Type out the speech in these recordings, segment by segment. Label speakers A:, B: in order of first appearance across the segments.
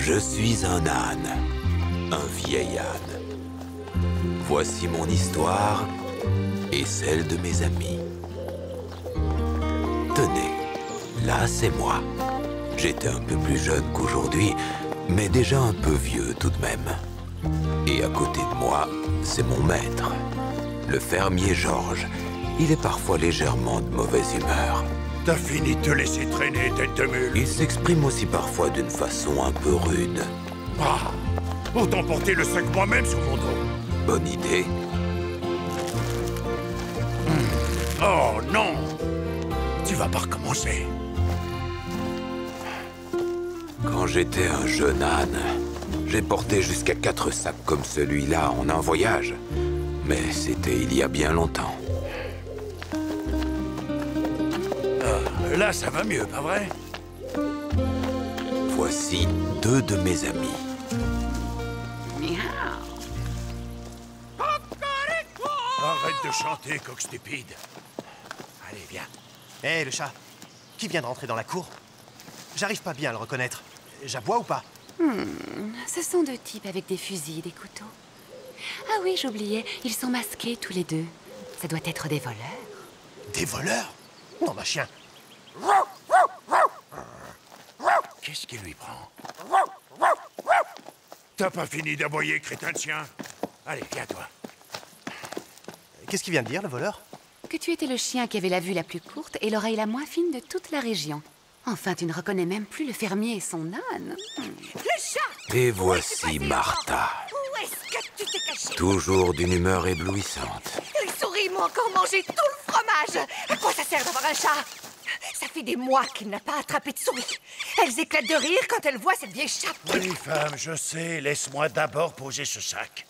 A: Je suis un âne, un vieil âne. Voici mon histoire et celle de mes amis. Tenez, là c'est moi. J'étais un peu plus jeune qu'aujourd'hui, mais déjà un peu vieux tout de même. Et à côté de moi, c'est mon maître, le fermier Georges. Il est parfois légèrement de mauvaise humeur.
B: T'as fini de te laisser traîner, tête de mule.
A: Il s'exprime aussi parfois d'une façon un peu rude.
B: Ah, autant porter le sac moi-même sur mon dos.
A: Bonne idée.
B: Oh non! Tu vas pas recommencer.
A: Quand j'étais un jeune âne, j'ai porté jusqu'à 4 sacs comme celui-là en un voyage. Mais c'était il y a bien longtemps.
B: Là, ça va mieux, pas vrai?
A: Voici 2 de mes amis.
B: Arrête de chanter, coq stupide. Allez, viens.
C: Hé, le chat. Qui vient de rentrer dans la cour? J'arrive pas bien à le reconnaître. J'aboie ou pas?
D: Ce sont 2 types avec des fusils et des couteaux. Ah oui, j'oubliais, ils sont masqués tous les 2. Ça doit être des voleurs.
C: Des voleurs? Non, ma chien.
B: Qu'est-ce qui lui prend? T'as pas fini d'aboyer, crétin de chien? Allez, viens, toi.
C: Qu'est-ce qu'il vient de dire, le voleur?
D: Que tu étais le chien qui avait la vue la plus courte et l'oreille la moins fine de toute la région. Enfin, tu ne reconnais même plus le fermier et son âne.
E: Le chat!
A: Et voici Martha.
E: Où est-ce que tu t'es caché?
A: Toujours d'une humeur éblouissante.
E: Les souris m'ont encore mangé tout le fromage! À quoi ça sert d'avoir un chat? Ça fait des mois qu'il n'a pas attrapé de souris. Elles éclatent de rire quand elles voient cette vieille chatte.
B: Oui, femme, je sais. Laisse-moi d'abord poser ce sac.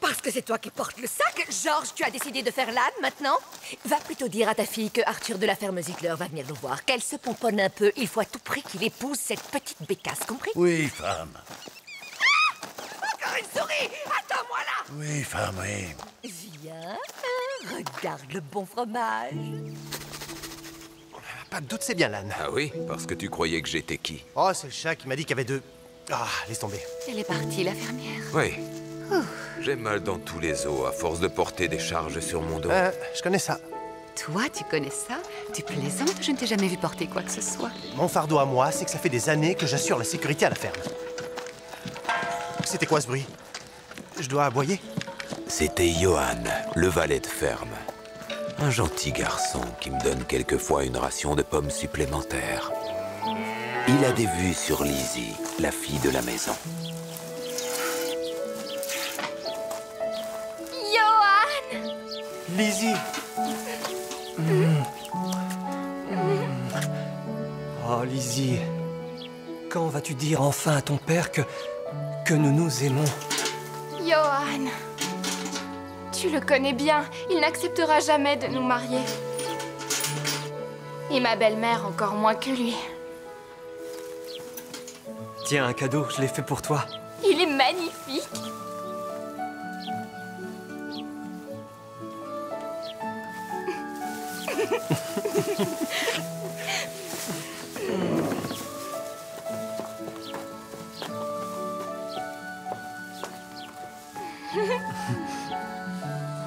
E: Parce que c'est toi qui portes le sac, Georges, tu as décidé de faire l'âne maintenant? Va plutôt dire à ta fille que Arthur de la ferme Ziegler va venir nous voir, qu'elle se pomponne un peu. Il faut à tout prix qu'il épouse cette petite bécasse, compris?
B: Oui, femme.
E: Encore une souris! Attends-moi là!
B: Oui, femme, oui.
E: Viens, regarde le bon fromage.
C: Pas de doute, c'est bien l'âne.
A: Ah oui? Parce que tu croyais que j'étais qui?
C: Oh, c'est le chat qui m'a dit qu'il y avait 2. Ah, laisse tomber.
D: Elle est partie, la fermière.
A: Oui. J'ai mal dans tous les os à force de porter des charges sur mon dos.
C: Je connais ça.
D: Toi, tu connais ça? Tu plaisantes? Je ne t'ai jamais vu porter quoi que ce soit.
C: Mon fardeau à moi, c'est que ça fait des années que j'assure la sécurité à la ferme. C'était quoi ce bruit? Je dois aboyer?
A: C'était Johan, le valet de ferme. Un gentil garçon qui me donne quelquefois une ration de pommes supplémentaires. Il a des vues sur Lizzie, la fille de la maison.
E: Johan!
C: Lizzie! Oh, Lizzie. Quand vas-tu dire enfin à ton père que nous nous aimons?
F: Johan, tu le connais bien, il n'acceptera jamais de nous marier. Et ma belle-mère encore moins que lui.
C: Tiens, un cadeau, je l'ai fait pour toi.
F: Il est magnifique.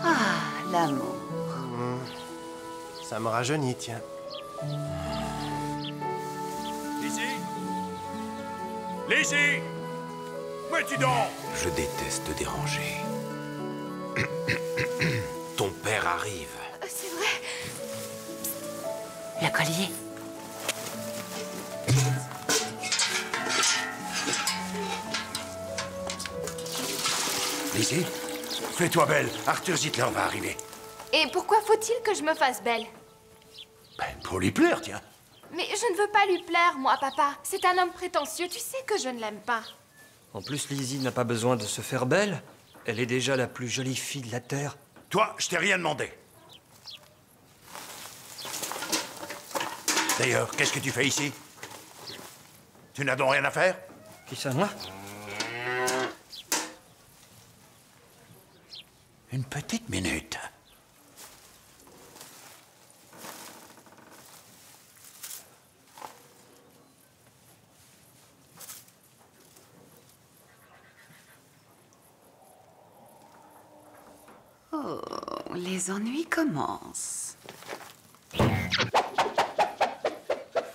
D: Ah, l'amour.
C: Ça me rajeunit, tiens.
B: Lizzie? Lizzie? Où es-tu donc?
A: Je déteste déranger. Ton père arrive.
F: C'est vrai.
D: Le collier.
B: Lizzie? Fais-toi belle. Arthur Ziegler va arriver.
F: Et pourquoi faut-il que je me fasse belle?
B: Ben, pour lui plaire, tiens.
F: Mais je ne veux pas lui plaire, moi, papa. C'est un homme prétentieux, tu sais que je ne l'aime pas.
G: En plus, Lizzie n'a pas besoin de se faire belle. Elle est déjà la plus jolie fille de la Terre.
B: Toi, je t'ai rien demandé. D'ailleurs, qu'est-ce que tu fais ici? Tu n'as donc rien à faire?
G: Qui ça, moi?
B: Une petite minute.
D: les ennuis commencent.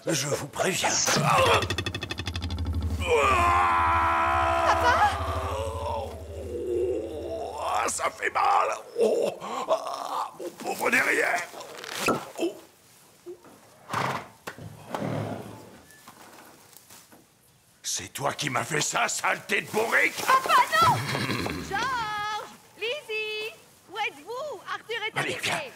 B: Je vous préviens. Ah, ça fait mal. Oh, ah, mon pauvre derrière. Oh. C'est toi qui m'as fait ça, saleté de bourrique.
E: Papa, non! Georges! Lizzie! Où êtes-vous? Arthur est
B: Allez, viens.
E: arrivé.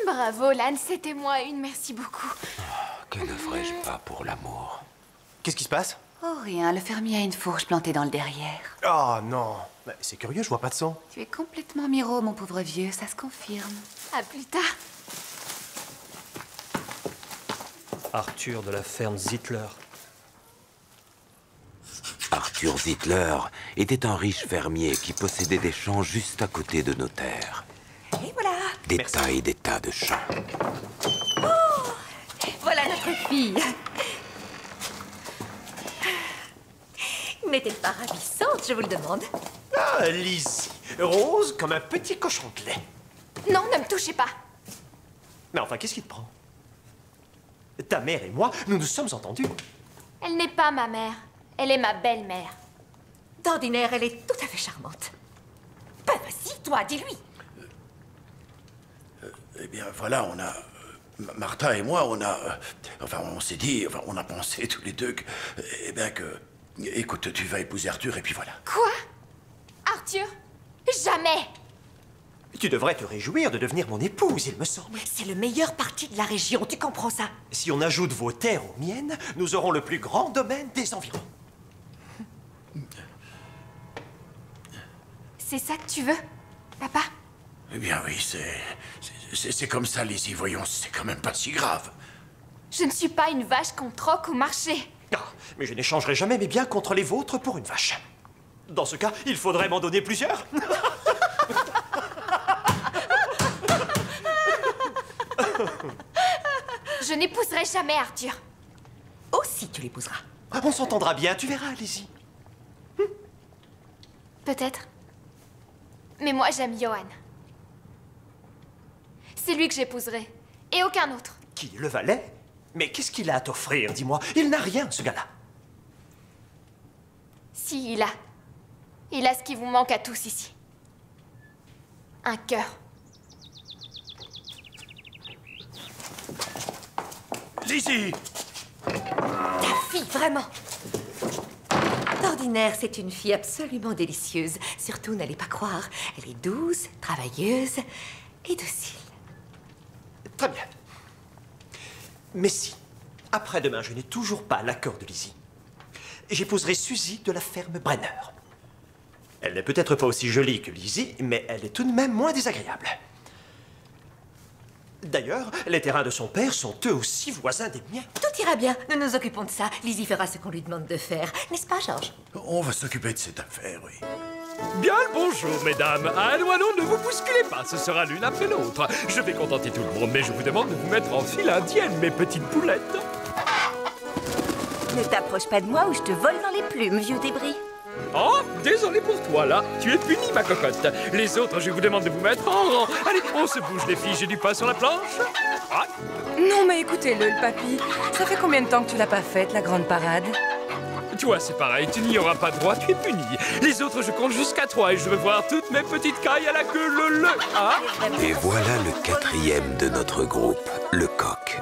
F: Bravo, Lan, c'était moi une, merci beaucoup.
A: Que ne ferais-je pas pour l'amour?
C: Qu'est-ce qui se passe?
D: Oh, rien, le fermier a une fourche plantée dans le derrière.
C: Oh non. Bah, c'est curieux, je vois pas de son.
D: Tu es complètement miro, mon pauvre vieux, ça se confirme.
F: À plus tard.
G: Arthur de la ferme Zittler.
A: Arthur Zittler était un riche fermier qui possédait des champs juste à côté de nos terres.
E: Et voilà.
A: Des tas et des tas de champs.
E: Voilà notre fille. N'est-elle pas ravissante, je vous le demande?
C: Ah, Lizzie. Rose comme un petit cochon de lait.
F: Non, ne me touchez pas.
C: Mais enfin, qu'est-ce qui te prend? Ta mère et moi, nous nous sommes entendus.
F: Elle n'est pas ma mère. Elle est ma belle-mère.
E: D'ordinaire, elle est tout à fait charmante. Ben vas-y, toi, dis-lui.
B: Eh bien, voilà, on a... Martha et moi, on a... enfin, on s'est dit... Enfin, on a pensé tous les deux que... Eh bien, que... Écoute, tu vas épouser Arthur et puis voilà.
F: Quoi? Arthur? Jamais!
C: Tu devrais te réjouir de devenir mon épouse, il me semble.
E: C'est le meilleur parti de la région, tu comprends ça?
C: Si on ajoute vos terres aux miennes, nous aurons le plus grand domaine des environs.
F: C'est ça que tu veux, papa?
B: Eh bien, oui, c'est comme ça, Lizzie. Voyons, c'est quand même pas si grave.
F: Je ne suis pas une vache qu'on troque au marché.
C: Ah, mais je n'échangerai jamais mes biens contre les vôtres pour une vache. Dans ce cas, il faudrait m'en donner plusieurs.
F: Je n'épouserai jamais Arthur.
E: Aussi, tu l'épouseras.
C: On s'entendra bien, tu verras, Lizzie.
F: Peut-être. Mais moi, j'aime Johan. C'est lui que j'épouserai. Et aucun autre.
C: Qui, le valet? Mais qu'est-ce qu'il a à t'offrir, dis-moi? Il n'a rien, ce gars-là.
F: Si, il a. Il a ce qui vous manque à tous ici. Un cœur.
B: Lizzie!
E: Ta fille, vraiment. D'ordinaire, c'est une fille absolument délicieuse. Surtout, n'allez pas croire. Elle est douce, travailleuse et docile.
C: Très bien. Mais si, après-demain, je n'ai toujours pas l'accord de Lizzie, j'épouserai Suzy de la ferme Brenner. Elle n'est peut-être pas aussi jolie que Lizzie, mais elle est tout de même moins désagréable. D'ailleurs, les terrains de son père sont eux aussi voisins des miens.
E: Tout ira bien, nous nous occupons de ça. Lizzie fera ce qu'on lui demande de faire. N'est-ce pas, Georges?
B: On va s'occuper de cette affaire, oui.
H: Bien le bonjour, mesdames. Allons, allons, ne vous bousculez pas, ce sera l'une après l'autre. Je vais contenter tout le monde, mais je vous demande de vous mettre en file indienne, mes petites poulettes.
I: Ne t'approche pas de moi ou je te vole dans les plumes, vieux débris.
H: Oh, désolé pour toi, là. Tu es punie, ma cocotte. Les autres, je vous demande de vous mettre en rang. Allez, on se bouge, les filles, j'ai du pain sur la planche. Ah.
J: Non, mais écoutez-le, le papy. Ça fait combien de temps que tu l'as pas faite, la grande parade?
H: Toi, c'est pareil, tu n'y auras pas droit, tu es puni. Les autres, je compte jusqu'à 3 et je veux voir toutes mes petites cailles à la queue le. Ah.
A: Et voilà le quatrième de notre groupe, le coq.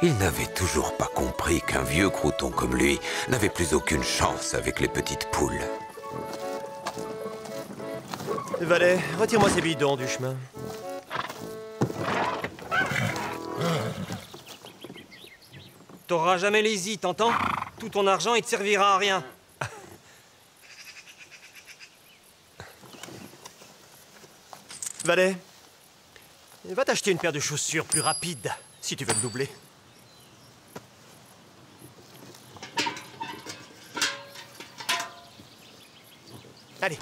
A: Il n'avait toujours pas compris qu'un vieux crouton comme lui n'avait plus aucune chance avec les petites poules.
C: Valet, retire-moi ces bidons du chemin.
G: T'auras jamais Lizzie, t'entends? Tout ton argent, il te servira à rien.
C: Valet, va t'acheter une paire de chaussures plus rapides, si tu veux me doubler. Allez.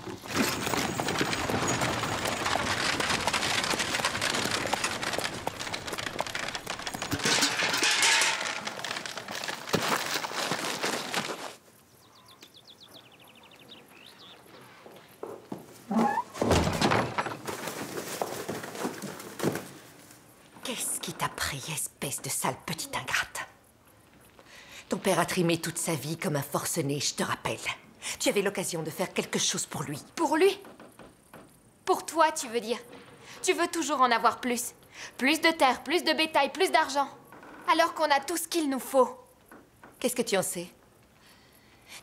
E: petite ingrate. Ton père a trimé toute sa vie comme un forcené, je te rappelle. Tu avais l'occasion de faire quelque chose pour lui.
F: Pour lui? Pour toi, tu veux dire? Tu veux toujours en avoir plus. Plus de terre, plus de bétail, plus d'argent. Alors qu'on a tout ce qu'il nous faut.
E: Qu'est-ce que tu en sais?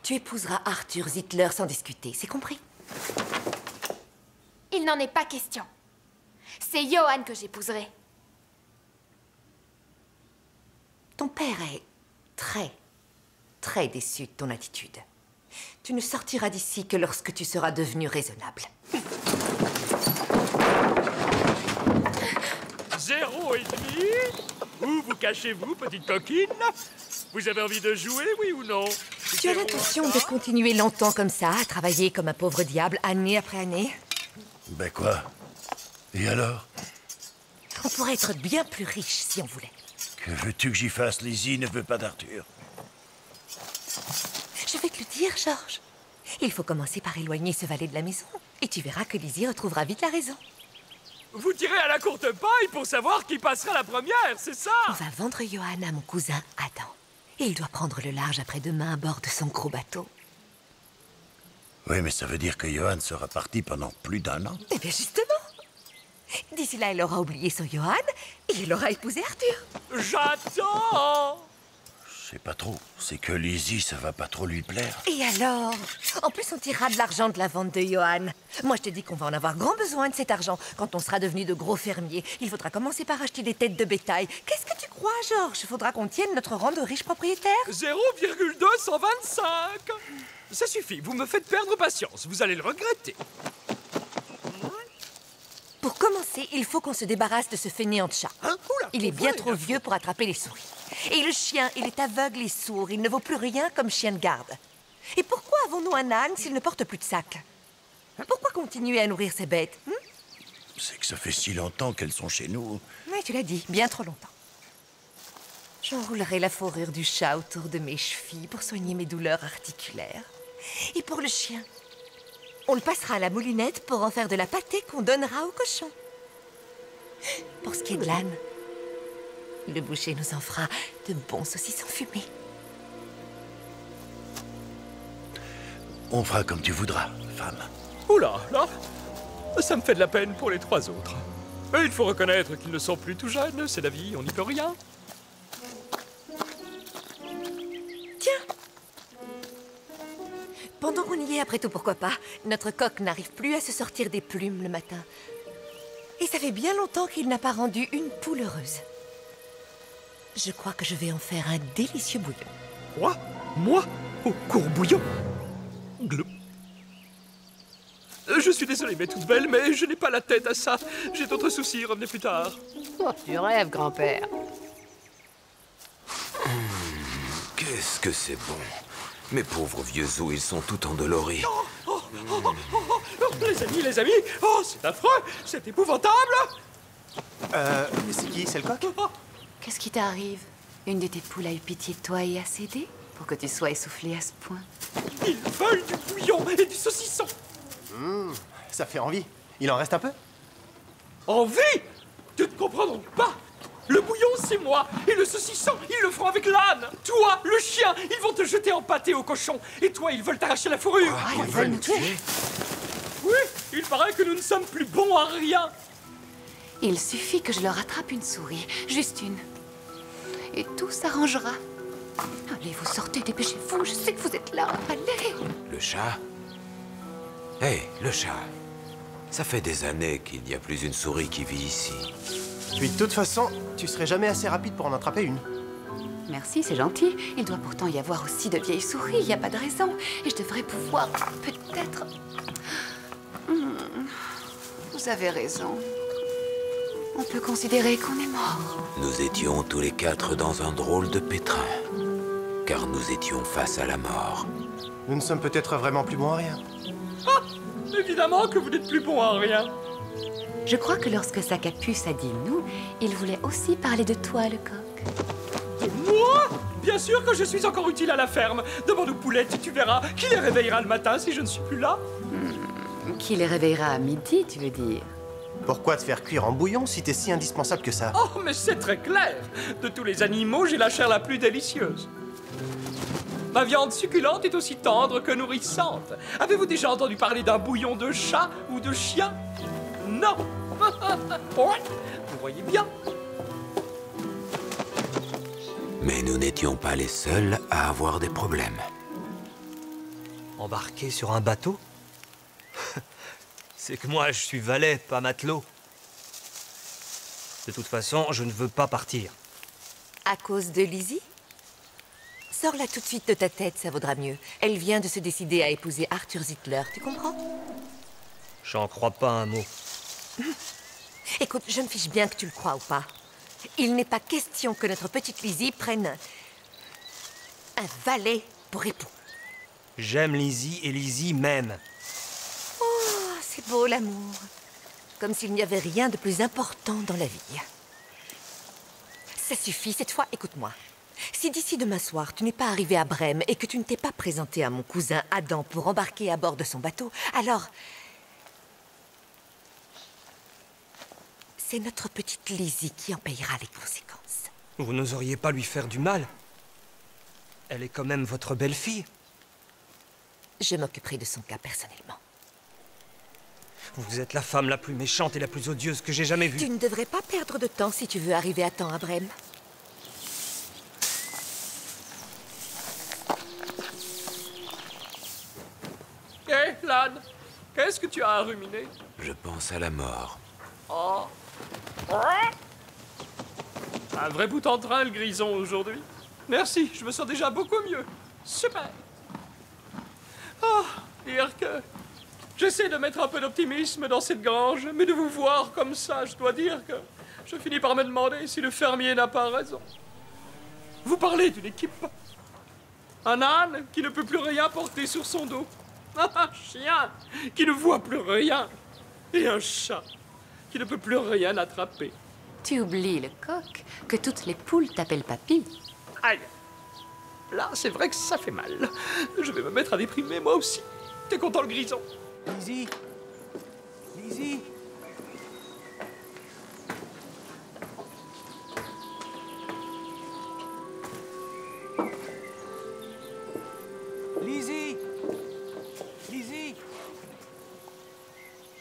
E: Tu épouseras Arthur Zittler sans discuter, c'est compris?
F: Il n'en est pas question. C'est Johan que j'épouserai.
E: Ton père est très déçu de ton attitude. Tu ne sortiras d'ici que lorsque tu seras devenu raisonnable.
H: 0,5. Où vous cachez-vous, petite coquine? Vous avez envie de jouer, oui ou non?
E: Tu as l'intention de continuer longtemps comme ça, à travailler comme un pauvre diable, année après année?
B: Ben quoi? Et alors?
E: On pourrait être bien plus riche si on voulait.
B: Que veux-tu que j'y fasse? Lizzie ne veut pas d'Arthur.
E: Je vais te le dire, Georges. Il faut commencer par éloigner ce valet de la maison. Et tu verras que Lizzie retrouvera vite la raison.
H: Vous tirez à la courte paille pour savoir qui passera la première, c'est ça?
E: On va vendre Johan à mon cousin Adam. Et il doit prendre le large après-demain à bord de son gros bateau.
B: Oui, mais ça veut dire que Johan sera parti pendant plus d'1 an.
E: Eh bien, justement. D'ici là, elle aura oublié son Johan et elle aura épousé Arthur.
H: J'attends!
B: Je sais pas trop. C'est que Lizzie, ça va pas trop lui plaire.
E: Et alors? En plus, on tirera de l'argent de la vente de Johan. Moi, je te dis qu'on va en avoir grand besoin de cet argent. Quand on sera devenu de gros fermiers, il faudra commencer par acheter des têtes de bétail. Qu'est-ce que tu crois, Georges? Il faudra qu'on tienne notre rang de riche propriétaire.
H: 0,225. Ça suffit, vous me faites perdre patience. Vous allez le regretter.
E: Pour commencer, il faut qu'on se débarrasse de ce fainéant de chat.
H: Hein? Oula,
E: il est bien trop vieux pour attraper les souris. Et le chien, il est aveugle et sourd. Il ne vaut plus rien comme chien de garde. Et pourquoi avons-nous un âne s'il ne porte plus de sac? Pourquoi continuer à nourrir ces bêtes?
B: C'est que ça fait si longtemps qu'elles sont chez nous.
E: Oui, tu l'as dit, bien trop longtemps. J'enroulerai la fourrure du chat autour de mes chevilles pour soigner mes douleurs articulaires. Et pour le chien, on le passera à la moulinette pour en faire de la pâtée qu'on donnera au cochon. Pour ce qui est de l'âne, le boucher nous en fera de bons saucissons fumés.
B: On fera comme tu voudras, femme.
H: Oula, là, ça me fait de la peine pour les 3 autres. Mais il faut reconnaître qu'ils ne sont plus tout jeunes, c'est la vie, on n'y peut rien.
E: Tiens! Pendant qu'on y est, après tout, pourquoi pas, notre coq n'arrive plus à se sortir des plumes le matin. Et ça fait bien longtemps qu'il n'a pas rendu une poule heureuse. Je crois que je vais en faire un délicieux bouillon.
H: Quoi? Moi? Au courbouillon? Glou. Je suis désolé, mes toutes belles, mais je n'ai pas la tête à ça. J'ai d'autres soucis, revenez plus tard.
D: Oh, tu rêves, grand-père.
A: Qu'est-ce que c'est bon. Mes pauvres vieux os, ils sont tout endoloris.
H: Les amis, oh, c'est affreux, c'est épouvantable.
K: Mais c'est qui? C'est le coq?
D: Qu'est-ce qui t'arrive? Une de tes poules a eu pitié de toi et a cédé? Pour que tu sois essoufflé à ce point?
H: Ils veulent du bouillon et du saucisson.
K: Ça fait envie. Il en reste un peu?
H: Envie? Tu ne comprends donc pas? Le bouillon, c'est moi. Et le saucisson, ils le feront avec l'âne. Toi, le chien, ils vont te jeter en pâté au cochon. Et toi, ils veulent t'arracher la fourrure.
E: Ils veulent nous tuer.
H: Oui, il paraît que nous ne sommes plus bons à rien.
D: Il suffit que je leur attrape une souris, juste une. Et tout s'arrangera. Allez, vous sortez, dépêchez-vous, je sais que vous êtes là. Allez.
A: Le chat? Hé, le chat. Ça fait des années qu'il n'y a plus une souris qui vit ici.
K: Puis de toute façon, tu serais jamais assez rapide pour en attraper une.
D: Merci, c'est gentil. Il doit pourtant y avoir aussi de vieilles souris, il n'y a pas de raison. Et je devrais pouvoir, peut-être... Vous avez raison. On peut considérer qu'on est mort.
A: Nous étions tous les 4 dans un drôle de pétrin. Car nous étions face à la mort.
K: Nous ne sommes peut-être vraiment plus bons à rien.
H: Ah, évidemment que vous n'êtes plus bons à rien.
D: Je crois que lorsque Sacapus a dit nous, il voulait aussi parler de toi, le coq.
H: De moi? Bien sûr que je suis encore utile à la ferme. Demande aux poulettes et tu verras qui les réveillera le matin si je ne suis plus là.
D: Qui les réveillera à midi, tu veux dire?
K: Pourquoi te faire cuire en bouillon si t'es si indispensable que ça?
H: Oh, mais c'est très clair. De tous les animaux, j'ai la chair la plus délicieuse. Ma viande succulente est aussi tendre que nourrissante. Avez-vous déjà entendu parler d'un bouillon de chat ou de chien? Non. Ouais, vous voyez bien.
A: Mais nous n'étions pas les seuls à avoir des problèmes.
G: Embarqué sur un bateau? C'est que moi, je suis valet, pas matelot. De toute façon, je ne veux pas partir.
E: À cause de Lizzie? Sors-la tout de suite de ta tête, ça vaudra mieux. Elle vient de se décider à épouser Arthur Zittler, tu comprends?
G: J'en crois pas un mot.
E: Écoute, je me fiche bien que tu le crois ou pas. Il n'est pas question que notre petite Lizzie prenne un valet pour époux.
G: J'aime Lizzie et Lizzie m'aime.
E: Oh, c'est beau l'amour. Comme s'il n'y avait rien de plus important dans la vie. Ça suffit, cette fois, écoute-moi. Si d'ici demain soir, tu n'es pas arrivé à Brême et que tu ne t'es pas présenté à mon cousin Adam pour embarquer à bord de son bateau, alors... c'est notre petite Lizzie qui en payera les conséquences.
G: Vous n'oseriez pas lui faire du mal? Elle est quand même votre belle-fille.
E: Je m'occuperai de son cas personnellement.
G: Vous êtes la femme la plus méchante et la plus odieuse que j'ai jamais vue.
E: Tu ne devrais pas perdre de temps si tu veux arriver à temps à Brême.
H: Hé, Lan, qu'est-ce que tu as à ruminer?
A: Je pense à la mort.
H: Oh. Un vrai bout en train, le grison, aujourd'hui. Merci, je me sens déjà beaucoup mieux. Super. Oh, dire que... j'essaie de mettre un peu d'optimisme dans cette grange, mais de vous voir comme ça, je dois dire que... je finis par me demander si le fermier n'a pas raison. Vous parlez d'une équipe. Un âne qui ne peut plus rien porter sur son dos. Un chien qui ne voit plus rien. Et un chat qui ne peut plus rien attraper.
D: Tu oublies, le coq, que toutes les poules t'appellent papy.
H: Aïe. Là, c'est vrai que ça fait mal. Je vais me mettre à déprimer, moi aussi. T'es content, le grison?
K: Lizzie? Lizzie? Lizzie? Lizzie?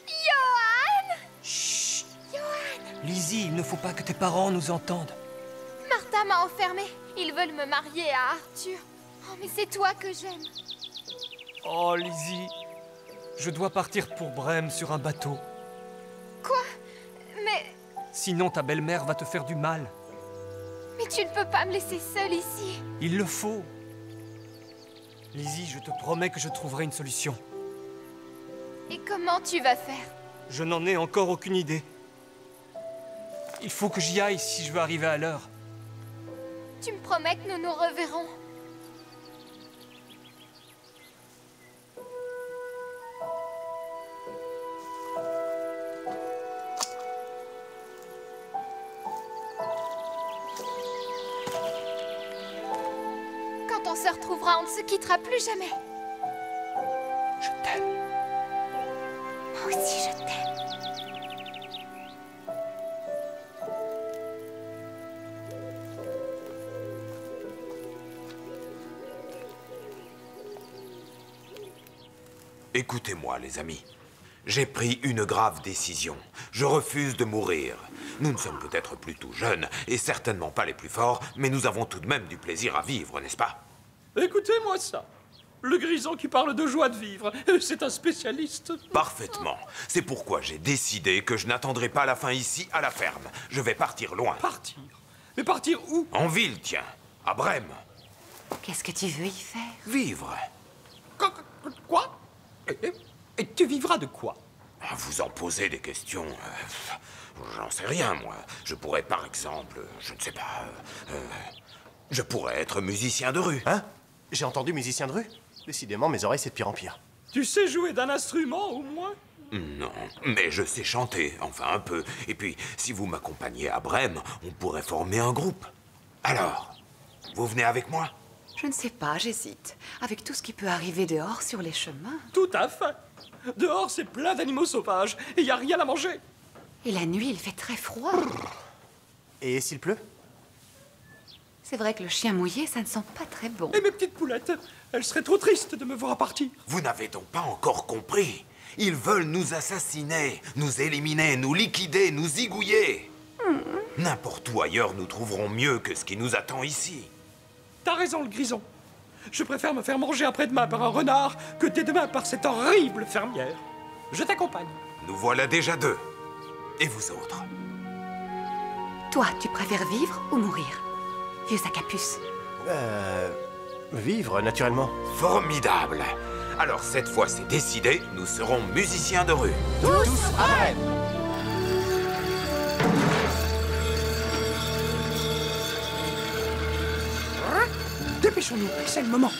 F: Johan!
G: Chut!
F: Johan!
G: Lizzie, il ne faut pas que tes parents nous entendent.
F: Martha m'a enfermée. Ils veulent me marier à Arthur. Oh, mais c'est toi que j'aime.
G: Oh, Lizzie, je dois partir pour Brême sur un bateau.
F: Quoi? Mais...
G: Sinon, ta belle-mère va te faire du mal.
F: mais tu ne peux pas me laisser seule ici.
G: Il le faut. Lizzie, je te promets que je trouverai une solution.
F: Et comment tu vas faire?
G: Je n'en ai encore aucune idée. Il faut que j'y aille si je veux arriver à l'heure.
F: Tu me promets que nous nous reverrons? Quand on se retrouvera, on ne se quittera plus jamais.
G: Je t'aime.
F: Moi aussi, je t'aime.
A: Écoutez-moi, les amis. J'ai pris une grave décision. Je refuse de mourir. Nous ne sommes peut-être plus tout jeunes, et certainement pas les plus forts, mais nous avons tout de même du plaisir à vivre, n'est-ce pas?
H: Écoutez-moi ça. Le grison qui parle de joie de vivre, c'est un spécialiste.
A: Parfaitement. C'est pourquoi j'ai décidé que je n'attendrai pas la fin ici, à la ferme. Je vais partir loin.
H: Partir? Mais partir où?
A: En ville, tiens. À Brême.
D: Qu'est-ce que tu veux y faire?
A: Vivre.
H: Quoi? Et tu vivras de quoi?
A: Vous en posez des questions. J'en sais rien, moi. Je pourrais, par exemple, je ne sais pas... je pourrais être musicien de rue.
K: Hein? J'ai entendu musicien de rue? Décidément, mes oreilles, c'est de pire en pire.
H: Tu sais jouer d'un instrument, au moins?
A: Non, mais je sais chanter, enfin un peu. Et puis, si vous m'accompagnez à Brême, on pourrait former un groupe. Alors, vous venez avec moi?
D: Je ne sais pas, j'hésite. Avec tout ce qui peut arriver dehors sur les chemins.
H: Tout à fait. Dehors, c'est plein d'animaux sauvages et il n'y a rien à manger.
D: Et la nuit, il fait très froid.
K: Et s'il pleut?
D: C'est vrai que le chien mouillé, ça ne sent pas très bon.
H: Et mes petites poulettes, elles seraient trop tristes de me voir partir.
A: Vous n'avez donc pas encore compris? Ils veulent nous assassiner, nous éliminer, nous liquider, nous zigouiller. N'importe où ailleurs, nous trouverons mieux que ce qui nous attend ici.
H: T'as raison, le grison. Je préfère me faire manger après-demain par un renard que dès demain par cette horrible fermière. Je t'accompagne.
A: Nous voilà déjà 2. Et vous autres?
D: Toi, tu préfères vivre ou mourir? Vieux sac à puce.
K: Vivre, naturellement.
A: Formidable. Alors cette fois, c'est décidé, nous serons musiciens de rue.
K: Tous à Brême.
H: Dépêchons-nous, c'est le moment.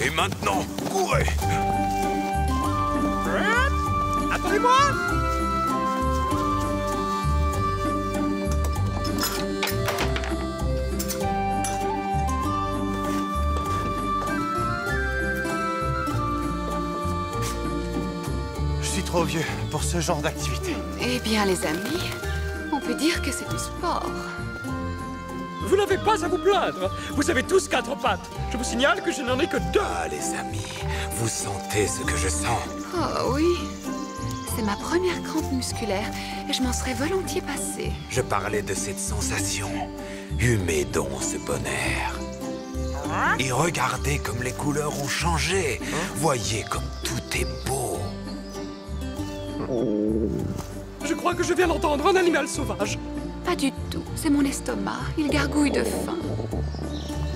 A: Et maintenant, courez!
H: Attendez-moi!
K: Je suis trop vieux pour ce genre d'activité.
D: Eh bien, les amis, on peut dire que c'est du sport.
H: Vous n'avez pas à vous plaindre. Vous avez tous 4 pattes. Je vous signale que je n'en ai que 2.
A: Ah, les amis, vous sentez ce que je sens?
D: Oh oui, c'est ma première crampe musculaire et je m'en serais volontiers passée.
A: Je parlais de cette sensation. Humez donc ce bon air. Et regardez comme les couleurs ont changé. Voyez comme tout est beau.
H: Je crois que je viens d'entendre un animal sauvage.
D: Pas du tout, c'est mon estomac. Il gargouille de faim.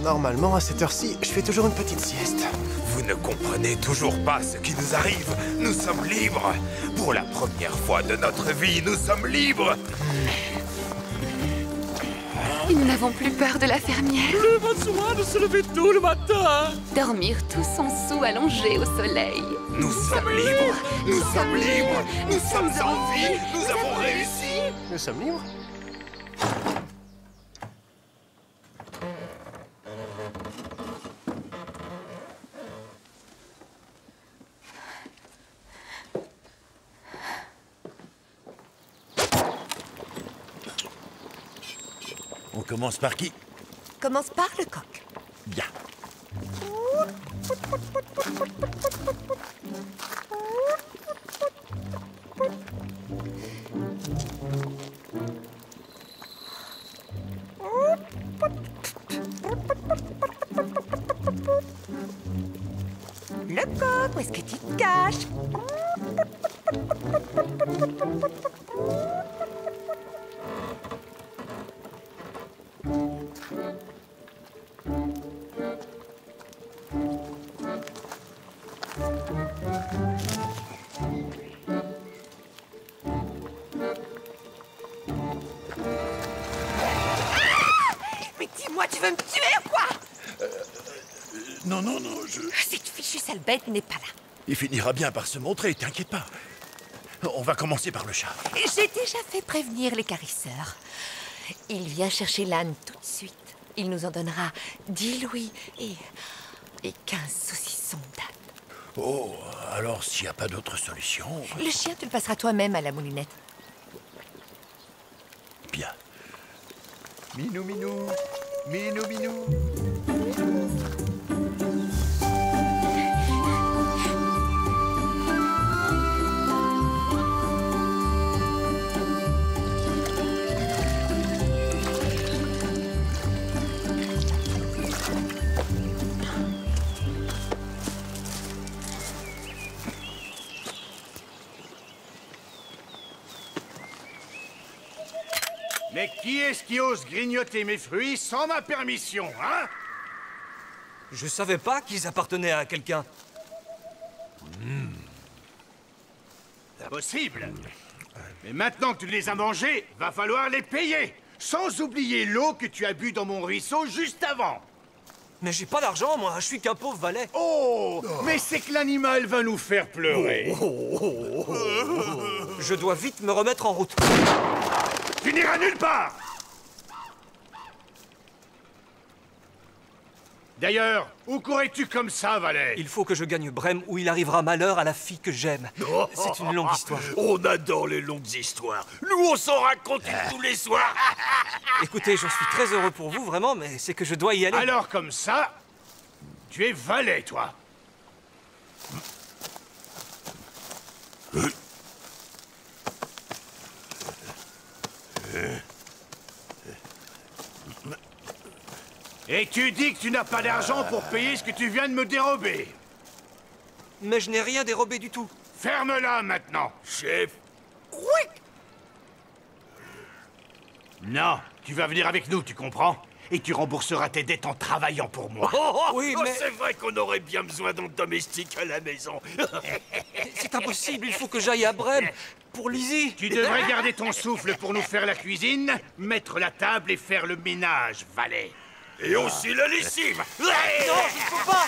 K: Normalement, à cette heure-ci, je fais toujours une petite sieste.
A: Vous ne comprenez toujours pas ce qui nous arrive. Nous sommes libres. Pour la première fois de notre vie, nous sommes libres.
D: Et nous n'avons plus peur de la fermière.
H: Le besoin de se lever tôt le matin.
D: Dormir tous en sous allongés au soleil.
A: Nous sommes libres. Nous sommes libres. Nous sommes en vie. Nous avons réussi.
K: Nous sommes libres?
B: On commence par qui?
E: Commence par le coq.
B: Bien.
E: Le coq, où est-ce que tu te caches? Mais dis-moi, tu veux me tuer ou quoi?
B: Non, je...
E: Cette fichue sale bête n'est pas là.
B: Il finira bien par se montrer, t'inquiète pas. On va commencer par le chat.
E: J'ai déjà fait prévenir les carisseurs. Il vient chercher l'âne tout de suite. Il nous en donnera 10 louis et 15 saucissons d'âne.
B: Oh, alors s'il n'y a pas d'autre solution...
E: Le chien, tu le passeras toi-même à la moulinette.
B: Bien. Minou, minou. Minou, minou.
L: Mais qui est-ce qui ose grignoter mes fruits sans ma permission, hein?
G: Je savais pas qu'ils appartenaient à quelqu'un.
L: Impossible. Mais maintenant que tu les as mangés, va falloir les payer. Sans oublier l'eau que tu as bu dans mon ruisseau juste avant.
G: Mais j'ai pas d'argent, moi, je suis qu'un pauvre valet.
L: Oh, mais c'est que l'animal va nous faire pleurer.
G: Je dois vite me remettre en route.
L: Tu n'iras nulle part. D'ailleurs, où courais-tu comme ça, valet?
G: Il faut que je gagne Brême où il arrivera malheur à la fille que j'aime. C'est une longue histoire.
M: On adore les longues histoires. Nous, on s'en raconte tous les soirs.
G: Écoutez, j'en suis très heureux pour vous, vraiment, mais c'est que je dois y aller.
L: Alors, comme ça, tu es valet, toi. Et tu dis que tu n'as pas d'argent pour payer ce que tu viens de me dérober.
G: Mais je n'ai rien dérobé du tout.
L: Ferme-la maintenant.
M: Chef.
L: Quick. Non, tu vas venir avec nous, tu comprends? Et tu rembourseras tes dettes en travaillant pour moi.
G: Oui, mais...
M: C'est vrai qu'on aurait bien besoin d'un domestique à la maison.
G: C'est impossible, il faut que j'aille à Brême. Pour Lizzie.
L: Tu devrais garder ton souffle pour nous faire la cuisine, mettre la table et faire le ménage, valet.
M: Et aussi la lessive.
G: Non, je ne peux pas.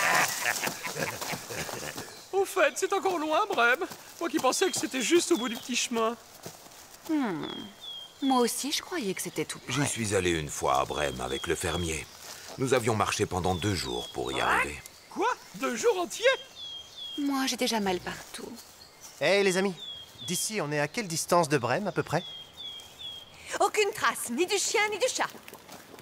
H: Au fait, c'est encore loin, Brême. Moi qui pensais que c'était juste au bout du petit chemin.
D: Moi aussi, je croyais que c'était tout près.
A: J'y suis allé une fois à Brême avec le fermier. Nous avions marché pendant 2 jours pour y arriver.
H: Quoi? 2 jours entiers?
D: Moi, j'ai déjà mal partout.
K: Hé, les amis, d'ici, on est à quelle distance de Brême, à peu près?
E: Aucune trace, ni du chien, ni du chat.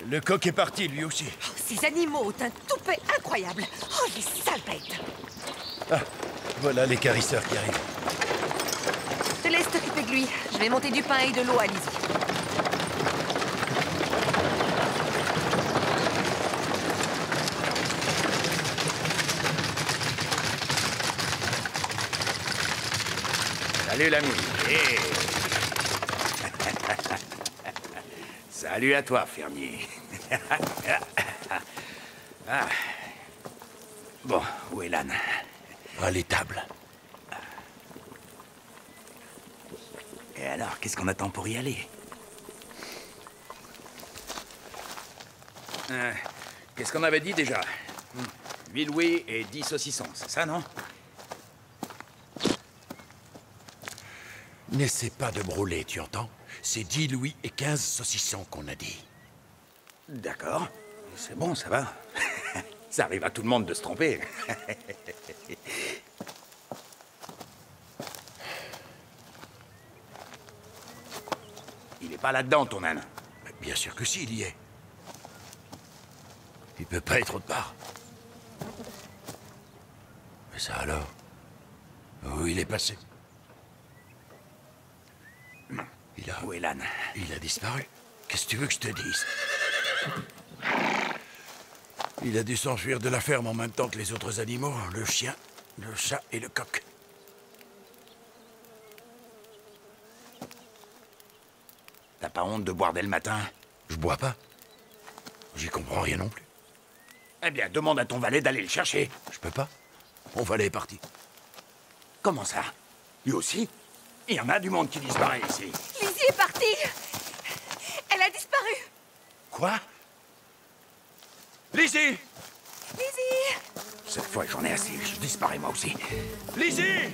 B: Le coq est parti, lui aussi.
E: Oh, ces animaux ont un toupet incroyable. Oh, les sales bêtes.
B: Ah, voilà les carisseurs qui arrivent.
E: Je te laisse t'occuper de lui. Je vais monter du pain et de l'eau à Lizzie.
L: Salut l'ami. Salut à toi, fermier. Ah. Bon, où est l'âne?
B: À l'étable.
L: Et alors, qu'est-ce qu'on attend pour y aller? Qu'est-ce qu'on avait dit déjà? 8 louis et 10 saucissons, c'est ça, non?
B: N'essaie pas de me rouler, tu entends? C'est 10 louis et 15 saucissons qu'on a dit.
L: D'accord. C'est bon, ça va. Ça arrive à tout le monde de se tromper. Il est pas là-dedans, ton âne.
B: Mais bien sûr que si, il y est. Il peut pas être autre part. Mais ça alors? Où il est passé?
L: Où est l'âne?
B: Il a disparu. Qu'est-ce que tu veux que je te dise? Il a dû s'enfuir de la ferme en même temps que les autres animaux, le chien, le chat et le coq.
L: T'as pas honte de boire dès le matin?
B: Je bois pas. J'y comprends rien non plus.
L: Eh bien, demande à ton valet d'aller le chercher.
B: Je peux pas. Mon valet est parti.
L: Comment ça? Lui aussi? Il y en a du monde qui disparaît ici.
E: Lizzie est partie. Elle a disparu.
L: Quoi? Lizzie!
E: Lizzie!
L: Cette fois, j'en ai assez. Je disparais moi aussi. Lizzie!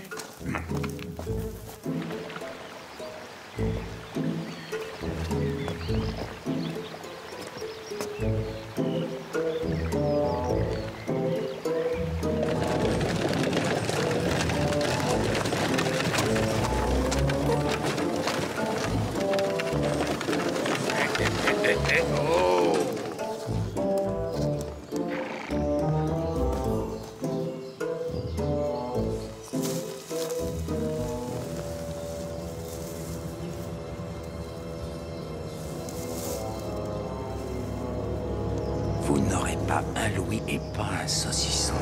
L: Vous n'aurez pas un louis et pas un saucisson.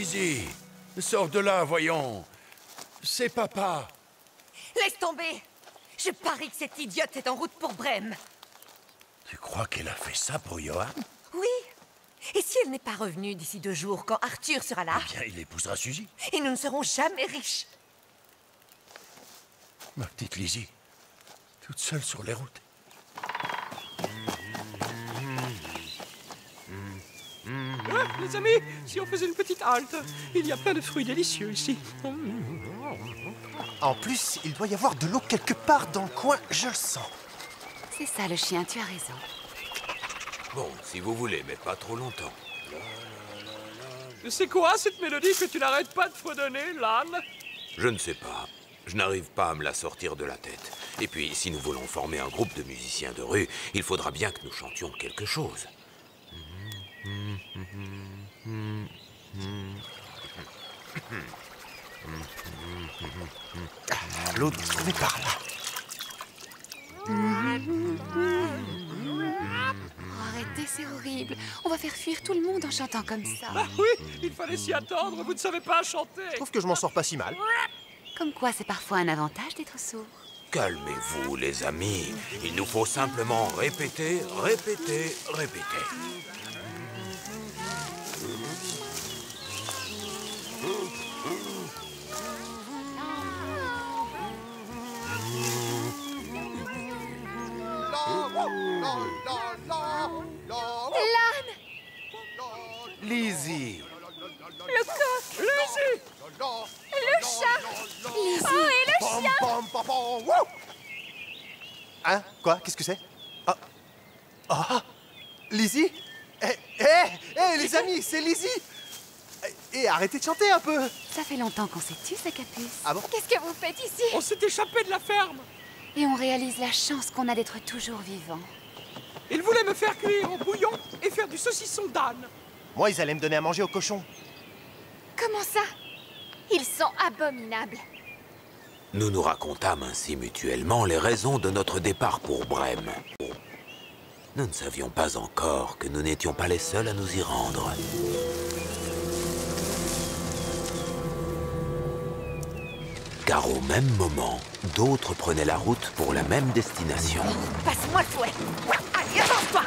B: Lizzie, sors de là, voyons. C'est papa.
E: Laisse tomber. Je parie que cette idiote est en route pour Brême.
B: Tu crois qu'elle a fait ça pour Johan?
E: Oui. Et si elle n'est pas revenue d'ici 2 jours, quand Arthur sera là?
B: Eh bien, il épousera Suzy.
E: Et nous ne serons jamais riches.
B: Ma petite Lizzie, toute seule sur les routes.
H: Les amis, si on faisait une petite halte, il y a plein de fruits délicieux ici.
K: En plus, il doit y avoir de l'eau quelque part dans le coin, je le sens.
D: C'est ça le chien, tu as raison.
A: Bon, si vous voulez, mais pas trop longtemps.
H: C'est quoi cette mélodie que tu n'arrêtes pas de fredonner, l'âne?
A: Je ne sais pas. Je n'arrive pas à me la sortir de la tête. Et puis, si nous voulons former un groupe de musiciens de rue, il faudra bien que nous chantions quelque chose.
K: L'eau doit se trouver par là.
D: Arrêtez, c'est horrible. On va faire fuir tout le monde en chantant comme ça.
H: Ah oui, il fallait s'y attendre, vous ne savez pas chanter.
K: Je trouve que je m'en sors pas si mal.
D: Comme quoi, c'est parfois un avantage d'être sourd.
A: Calmez-vous, les amis. Il nous faut simplement répéter, répéter, répéter.
F: L'âne!
B: Lizzie!
F: Le coq!
H: Lizzie!
F: Le chat! Lizzie! Oh, et le chien!
K: Hein? Quoi? Qu'est-ce que c'est? Ah! Ah! Lizzie? Les amis, c'est Lizzie! Et arrêtez de chanter un peu!
D: Ça fait longtemps qu'on s'est tu, sa capuce.
K: Ah bon?
F: Qu'est-ce que vous faites ici?
H: On s'est échappé de la ferme.
D: Et on réalise la chance qu'on a d'être toujours vivant.
H: Ils voulaient me faire cuire au bouillon et faire du saucisson d'âne.
K: Moi, ils allaient me donner à manger au cochon.
F: Comment ça? Ils sont abominables.
A: Nous nous racontâmes ainsi mutuellement les raisons de notre départ pour Brême. Nous ne savions pas encore que nous n'étions pas les seuls à nous y rendre. Car au même moment, d'autres prenaient la route pour la même destination.
E: Passe-moi le fouet. Allez, avance-toi.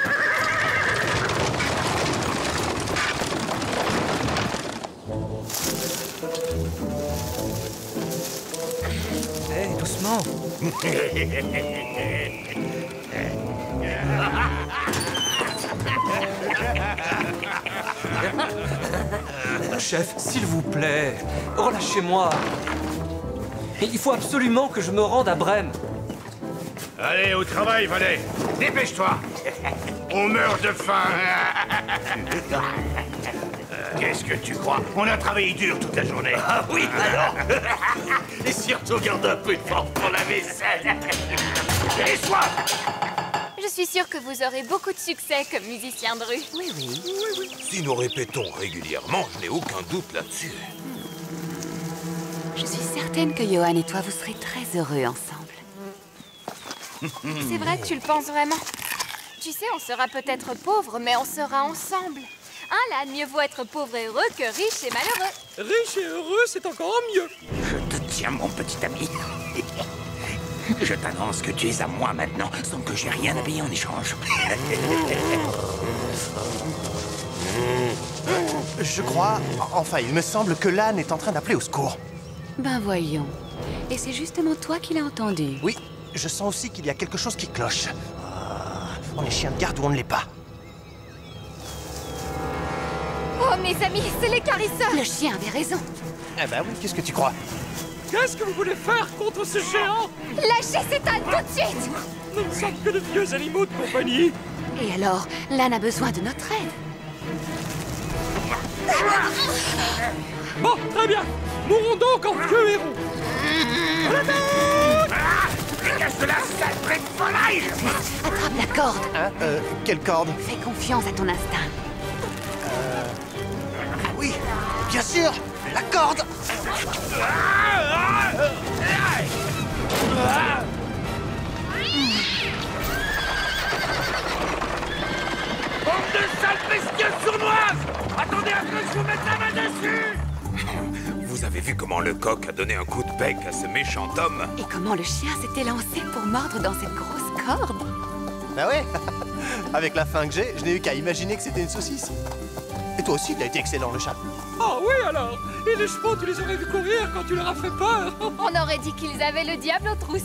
G: Hé, doucement. Chef, s'il vous plaît, relâchez-moi. Il faut absolument que je me rende à Brême.
L: Allez, au travail, Valet. Dépêche-toi. On meurt de faim. Qu'est-ce que tu crois? On a travaillé dur toute la journée.
M: Ah oui, alors. Et surtout, garde un peu de force pour la vaisselle.
L: Et soif.
F: Je suis sûre que vous aurez beaucoup de succès comme musicien de rue.
D: Oui, oui.
A: Si nous répétons régulièrement, je n'ai aucun doute là-dessus.
D: Je suis certaine que Johan et toi, vous serez très heureux ensemble.
F: C'est vrai que tu le penses vraiment? Tu sais, on sera peut-être pauvres, mais on sera ensemble. Hein, là, mieux vaut être pauvre et heureux que riche et malheureux.
H: Riche et heureux, c'est encore mieux.
M: Je te tiens, mon petit ami. Je t'annonce que tu es à moi maintenant, sans que j'ai rien à payer en échange.
K: Je crois... Enfin, il me semble que l'âne est en train d'appeler au secours.
D: Ben voyons. Et c'est justement toi qui l'as entendu.
K: Oui, je sens aussi qu'il y a quelque chose qui cloche. On est chien de garde ou on ne l'est pas.
F: Oh, mes amis, c'est les carisseurs!
D: Le chien avait raison.
K: Eh ben oui, qu'est-ce que tu crois?
H: Qu'est-ce que vous voulez faire contre ce géant?
F: Lâchez cet âne tout de suite!
H: Nous ne sommes que de vieux animaux de compagnie.
D: Et alors, l'âne a besoin de notre aide.
H: Bon, très bien. Mourons donc en vieux héros.
M: Dégage de la sale prête volaille.
D: Attrape la corde.
K: Hein? Quelle corde?
D: Fais confiance à ton instinct.
K: Oui, bien sûr. La corde.
M: Bande de sales bestioles sournoises! Attendez à ce que je vous mette la main dessus!
A: avez vu comment le coq a donné un coup de bec à ce méchant homme?
D: Et comment le chien s'était lancé pour mordre dans cette grosse corde?
K: Ah ouais. Avec la faim que j'ai, je n'ai eu qu'à imaginer que c'était une saucisse. Et toi aussi, il a été excellent, le chat.
H: Ah oui, alors. Et les chevaux, tu les aurais vus courir quand tu leur as fait peur.
F: On aurait dit qu'ils avaient le diable aux trousses.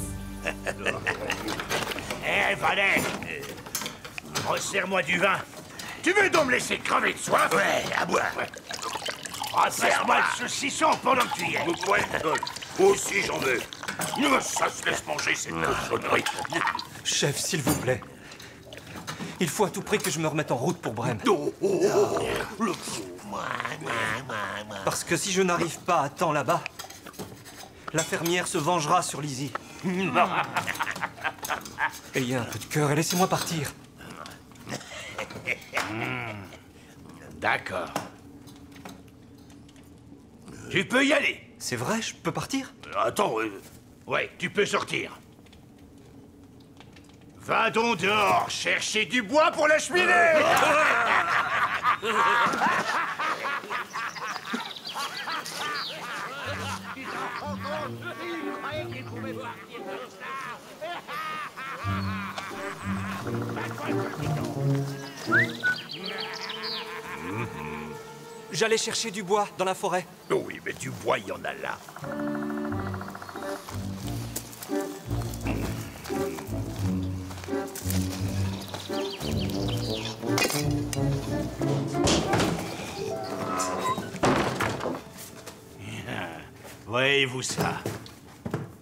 L: Eh, Valet, resserre-moi du vin. Tu veux donc me laisser crever de soif?
M: Ouais, à boire.
L: Resserre-moi le saucisson pendant que tu y es.
M: Ouais, moi aussi j'en veux. Ça se laisse manger cette cochonnerie.
G: Chef, s'il vous plaît. Il faut à tout prix que je me remette en route pour Brême. Parce que si je n'arrive pas à temps là-bas, la fermière se vengera sur Lizzie. Ayez un peu de cœur et laissez-moi partir.
L: D'accord. Tu peux y aller.
G: C'est vrai, je peux partir?
L: Attends, ouais, tu peux sortir. Va donc dehors chercher du bois pour la cheminée.
G: J'allais chercher du bois dans la forêt.
L: Oui, mais du bois, il y en a là. Voyez-vous ça?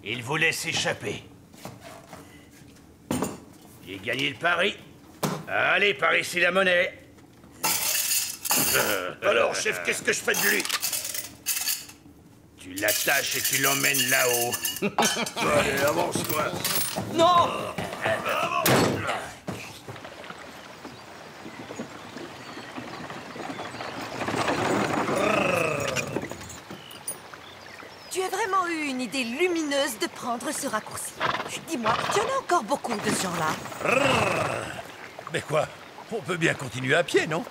L: Il vous laisse échapper. J'ai gagné le pari. Allez, par ici la monnaie.
M: Alors, chef, qu'est-ce que je fais de lui?
L: Tu l'attaches et tu l'emmènes là-haut.
M: Allez, avance-toi.
G: Non!
E: Tu as vraiment eu une idée lumineuse de prendre ce raccourci. Dis-moi, tu en as encore beaucoup de ce genre-là?
B: Mais quoi? On peut bien continuer à pied, non?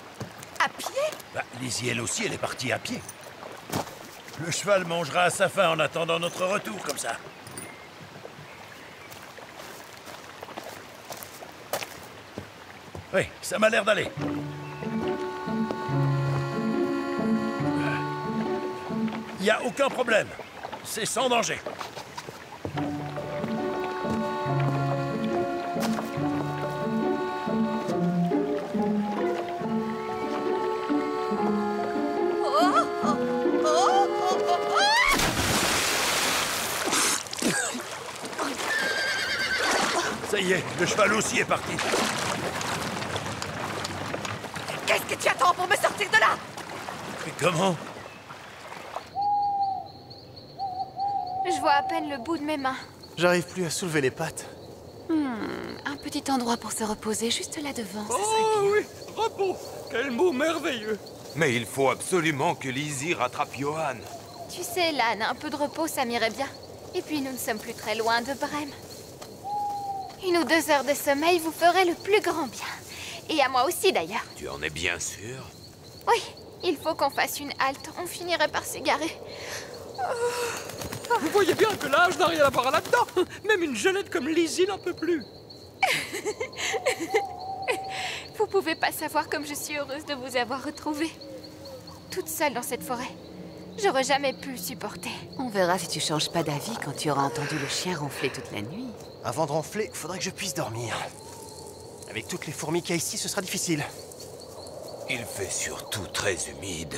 E: À pied?
B: Bah, Lizzie, elle aussi, elle est partie à pied. Le cheval mangera à sa faim en attendant notre retour, comme ça. Oui, ça m'a l'air d'aller. Il n'y a aucun problème. C'est sans danger. Ça y est, le cheval aussi est parti.
E: Qu'est-ce que tu attends pour me sortir de là?
B: Mais comment?
F: Je vois à peine le bout de mes mains.
K: J'arrive plus à soulever les pattes.
D: Un petit endroit pour se reposer juste là devant, ça
H: Oh
D: serait bien.
H: oui, repos. Quel mot merveilleux.
A: Mais il faut absolument que Lizzie rattrape Johan.
F: Tu sais, Lan, un peu de repos, ça m'irait bien. Et puis, nous ne sommes plus très loin de Brême. 1 ou 2 heures de sommeil vous ferait le plus grand bien. Et à moi aussi, d'ailleurs.
A: Tu en es bien sûr?
F: Oui, il faut qu'on fasse une halte. On finirait par s'égarer.
H: Vous voyez bien que l'âge n'a rien à voir là-dedans. Même une jeunette comme Lizzie n'en peut plus.
F: Vous pouvez pas savoir comme je suis heureuse de vous avoir retrouvé. Toute seule dans cette forêt. J'aurais jamais pu le supporter.
D: On verra si tu changes pas d'avis quand tu auras entendu le chien ronfler toute la nuit.
K: Avant de ronfler, faudrait que je puisse dormir. Avec toutes les fourmis qu'il y a ici, ce sera difficile.
A: Il fait surtout très humide.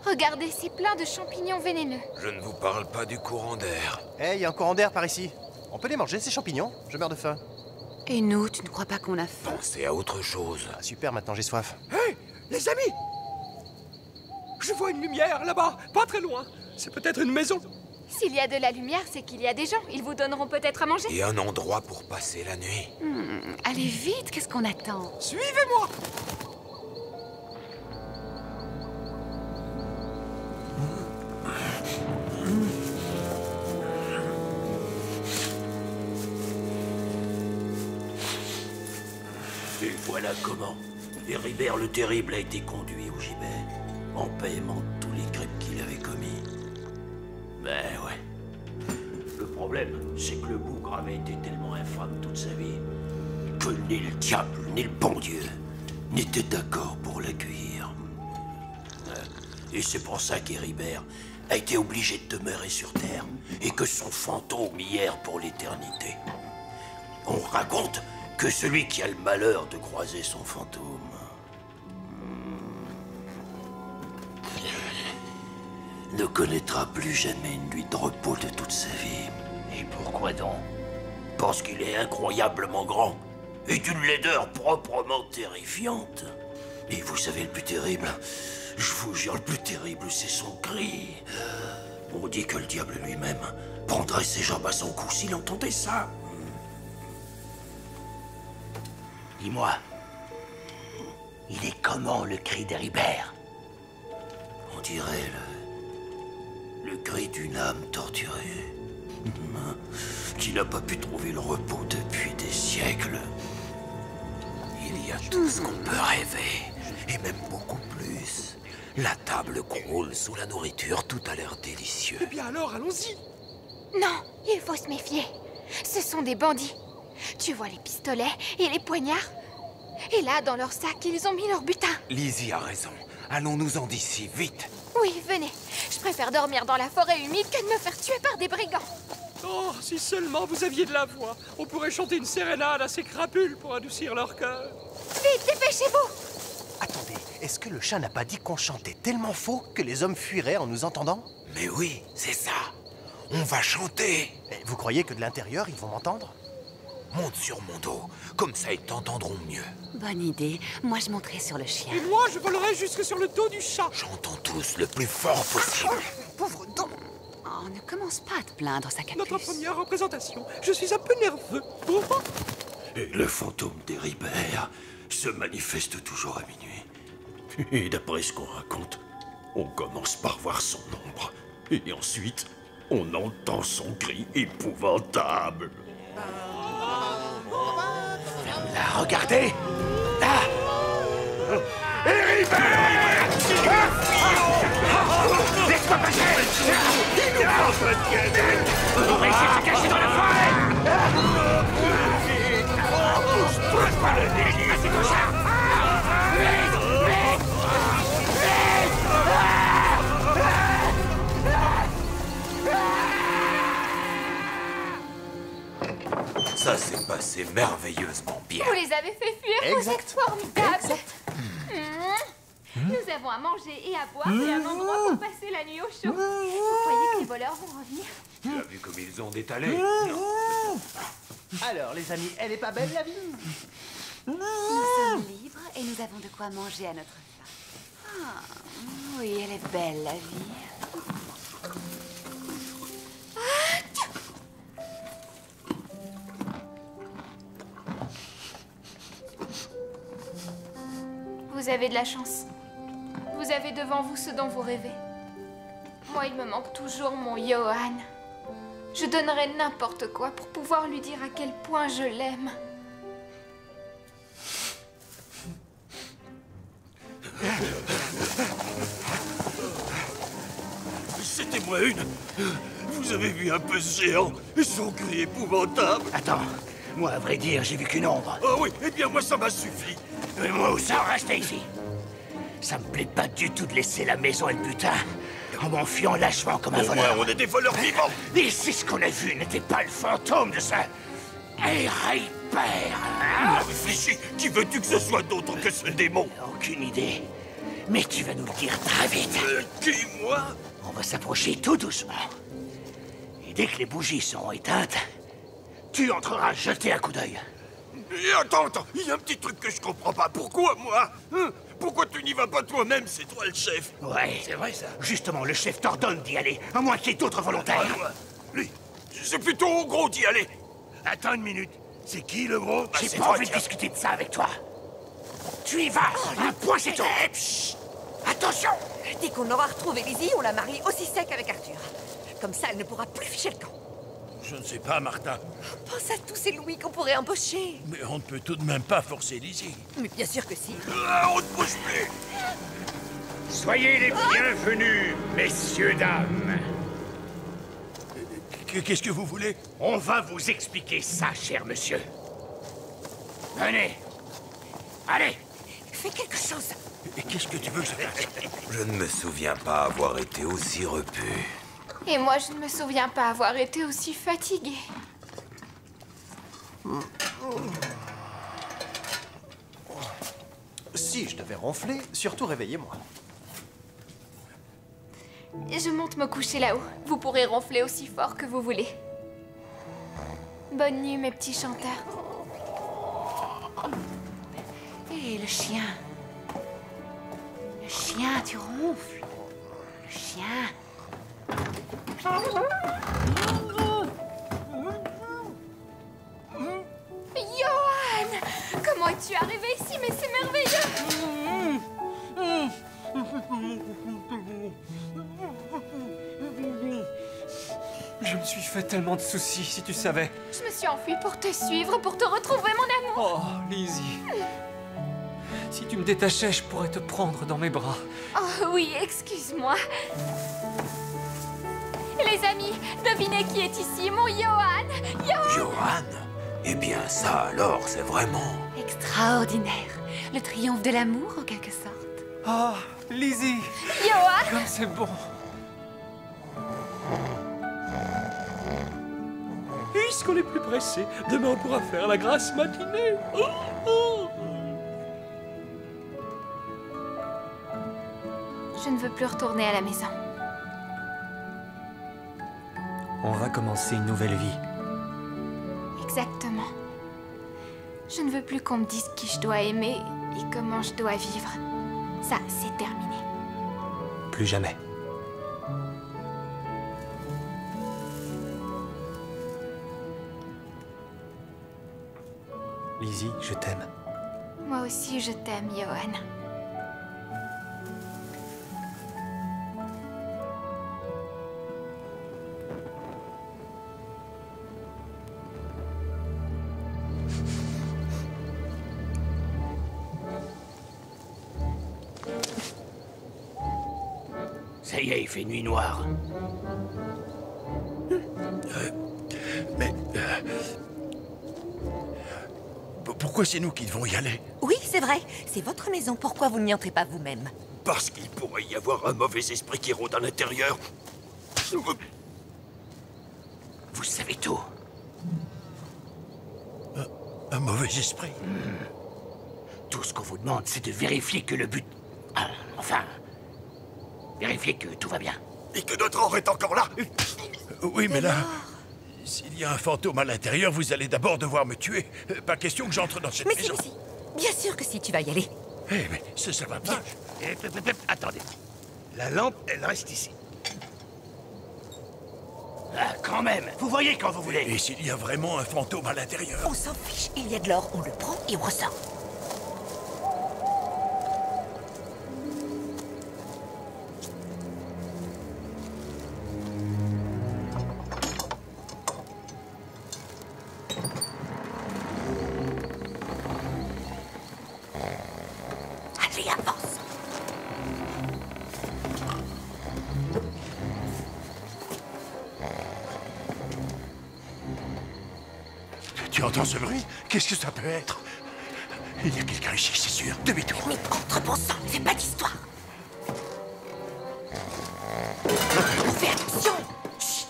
F: Regardez, c'est plein de champignons vénéneux.
A: Je ne vous parle pas du courant d'air.
K: Eh, il y a un courant d'air par ici. On peut les manger, ces champignons? Je meurs de faim.
D: Et nous, tu ne crois pas qu'on a faim?
A: Pensez à autre chose.
K: Ah, super, maintenant j'ai soif.
H: Hé, les amis! Je vois une lumière là-bas, pas très loin. C'est peut-être une maison.
F: S'il y a de la lumière, c'est qu'il y a des gens. Ils vous donneront peut-être à manger.
A: Et un endroit pour passer la nuit.
D: Allez vite, qu'est-ce qu'on attend?
H: Suivez-moi!
M: Et voilà comment Héribert le Terrible a été conduit au gibet, en paiement de tout
N: tous les crimes qu'il avait commis. Ben ouais. Le problème, c'est que le bougre avait été tellement infâme toute sa vie que ni le diable, ni le bon Dieu n'étaient d'accord pour l'accueillir. Et c'est pour ça qu'Héribert a été obligé de demeurer sur Terre et que son fantôme y erre pour l'éternité. On raconte que celui qui a le malheur de croiser son fantôme ne connaîtra plus jamais une nuit de repos de toute sa vie. Et pourquoi donc? Parce qu'il est incroyablement grand et d'une laideur proprement terrifiante. Et vous savez le plus terrible? Je vous jure, le plus terrible, c'est son cri. On dit que le diable lui-même prendrait ses jambes à son cou s'il entendait ça. Dis-moi, il est comment le cri d'Héribert? On dirait le cri d'une âme torturée, qui n'a pas pu trouver le repos depuis des siècles. Il y a tout ce qu'on peut rêver, et même beaucoup plus. La table croule sous la nourriture, tout a l'air délicieux.
H: Eh bien alors, allons-y.
F: Non, il faut se méfier. Ce sont des bandits. Tu vois les pistolets et les poignards? Et là, dans leur sac, ils ont mis leur butin.
A: Lizzie a raison. Allons-nous-en d'ici, vite.
F: Oui, venez. Je préfère dormir dans la forêt humide que de me faire tuer par des brigands.
H: Oh, si seulement vous aviez de la voix. On pourrait chanter une sérénade à ces crapules pour adoucir leur cœur.
F: Vite, dépêchez-vous.
K: Attendez, est-ce que le chat n'a pas dit qu'on chantait tellement faux que les hommes fuiraient en nous entendant?
A: Mais oui, c'est ça. On va chanter.
K: Vous croyez que de l'intérieur, ils vont m'entendre?
A: Monte sur mon dos, comme ça ils t'entendront mieux.
D: Bonne idée. Moi, je monterai sur le chien.
H: Et moi, je volerai jusque sur le dos du chat.
A: Chantons tous le plus fort possible.
K: Pauvre don.
D: Oh, ne commence pas à te plaindre, sa capuce.
H: Notre première représentation. Je suis un peu nerveux.
N: Et le fantôme d'Héribert se manifeste toujours à minuit. Et d'après ce qu'on raconte, on commence par voir son ombre. Et ensuite, on entend son cri épouvantable.
M: Là, regardez! Là!
N: Héribert! Laisse-moi passer! Il nous prend pas de gueule! On va essayer de se cacher dans la forêt! Bouge pas le nez, c'est cochard! Vite! Vite!
A: Ça s'est passé merveilleusement bien.
F: Vous les avez fait fuir, vous êtes formidables. Nous avons à manger et à boire et un endroit pour passer la nuit au chaud. Vous croyez que les voleurs vont revenir?
A: Tu as vu comme ils ont détalé?
K: Alors, les amis, elle est pas belle, la vie?
D: Nous sommes libres et nous avons de quoi manger à notre faim. Ah, oui, elle est belle, la vie.
F: Vous avez de la chance. Vous avez devant vous ce dont vous rêvez. Moi, il me manque toujours mon Johan. Je donnerais n'importe quoi pour pouvoir lui dire à quel point je l'aime.
N: C'était moi une. Vous avez vu un peu ce géant et son cri épouvantable.
M: Attends, moi, à vrai dire, j'ai vu qu'une ombre.
N: Oh oui, eh bien moi ça m'a suffi.
M: Mais moi aussi, restez ici. Ça me plaît pas du tout de laisser la maison et le butin en m'enfuyant lâchement comme un voleur.
N: On est des voleurs vivants.
M: Et si ce qu'on a vu n'était pas le fantôme de ça Héribert, hein?
N: Réfléchis, qui veux-tu que ce soit d'autre que ce démon?
M: Aucune idée. Mais tu vas nous le dire très vite.
N: Qui, moi?
M: On va s'approcher tout doucement. Et dès que les bougies seront éteintes, tu entreras jeter un coup d'œil.
N: Attends, il y a un petit truc que je comprends pas. Pourquoi moi? Pourquoi tu n'y vas pas toi-même? C'est toi le chef.
M: Ouais, c'est vrai ça. Justement, le chef t'ordonne d'y aller, à moins qu'il y ait d'autres volontaires.
N: Lui, c'est plutôt au gros d'y aller. Attends une minute. C'est qui le gros?
M: J'ai pas envie de discuter de ça avec toi. Tu y vas. Un point, c'est tout. Attention.
E: Dès qu'on aura retrouvé Lizzie, on la marie aussi sec avec Arthur. Comme ça, elle ne pourra plus ficher le camp.
B: Je ne sais pas, Martha.
E: Pense à tous ces louis qu'on pourrait embaucher.
B: Mais on ne peut tout de même pas forcer Lizzie.
E: Mais bien sûr que si.
N: On ne bouge plus.
L: Soyez les bienvenus, messieurs, dames.
B: Qu'est-ce que vous voulez?
L: On va vous expliquer ça, cher monsieur. Venez. Allez.
E: Fais quelque chose.
B: Qu'est-ce que tu veux que je fasse?
A: Je ne me souviens pas avoir été aussi repu.
F: Et moi, je ne me souviens pas avoir été aussi fatiguée.
C: Si je devais ronfler, surtout réveillez-moi.
F: Je monte me coucher là-haut. Vous pourrez ronfler aussi fort que vous voulez. Bonne nuit, mes petits chanteurs.
D: Hé, le chien. Le chien, tu ronfles. Le chien.
F: Johan! Comment es-tu arrivé ici? Mais c'est merveilleux!
G: Je me suis fait tellement de soucis, si tu savais.
F: Je me suis enfuie pour te suivre, pour te retrouver, mon amour.
G: Oh, Lizzie. Si tu me détachais, je pourrais te prendre dans mes bras.
F: Oh oui, excuse-moi. Les amis, devinez qui est ici? Mon Johan!
A: Johan? Eh bien, ça alors, c'est vraiment...
D: Extraordinaire. Le triomphe de l'amour, en quelque sorte.
G: Oh, Lizzie!
F: Johan!
G: Comme c'est bon.
H: Puisqu'on est plus pressé, demain on pourra faire la grasse matinée. Oh, oh.
F: Je ne veux plus retourner à la maison.
G: On va commencer une nouvelle vie.
F: Exactement. Je ne veux plus qu'on me dise qui je dois aimer et comment je dois vivre. Ça, c'est terminé.
G: Plus jamais. Lizzie, je t'aime.
F: Moi aussi, je t'aime, Johan.
M: Ça y est, il fait nuit noire.
B: Pourquoi c'est nous qui devons y aller?
E: Oui, c'est vrai. C'est votre maison. Pourquoi vous n'y entrez pas vous-même?
N: Parce qu'il pourrait y avoir un mauvais esprit qui rôde à l'intérieur.
M: Vous savez tout.
B: Un mauvais esprit?
M: Tout ce qu'on vous demande, c'est de vérifier que le but... enfin... vérifier que tout va bien.
B: Et que notre or est encore là? Oui, mais là... S'il y a un fantôme à l'intérieur, vous allez d'abord devoir me tuer. Pas question que j'entre dans cette maison.
E: Mais si. Bien sûr que si, tu vas y aller.
B: Eh, mais ça va pas.
L: Attendez. La lampe, elle reste ici.
M: Ah, quand même. Vous voyez quand vous voulez.
B: Et s'il y a vraiment un fantôme à l'intérieur?
E: On s'en fiche. Il y a de l'or. On le prend et on ressort. Allez, avance.
B: Tu entends ce bruit? Qu'est-ce que ça peut être? Il y a quelqu'un ici, c'est sûr. Demi-tour.
E: Mais entre bon sang, ne fais pas d'histoire. On fait attention. Chut.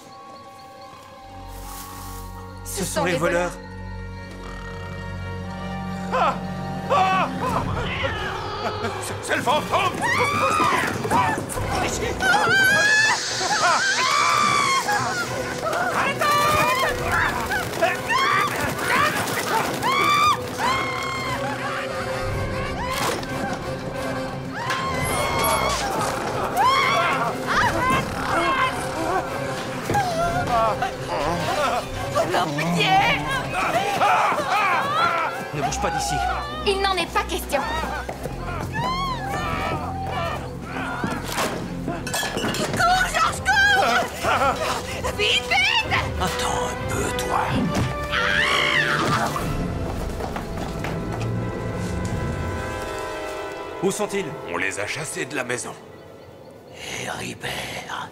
G: Ce sont les voleurs.
B: C'est le fantôme! Ici!
E: Alors, pitié!
G: Ne bouge pas d'ici.
F: Il n'en est pas question.
E: Cours, Georges, cours! Vite, vite!
A: Attends un peu, toi.
G: Où sont-ils?
A: On les a chassés de la maison.
M: Ribert.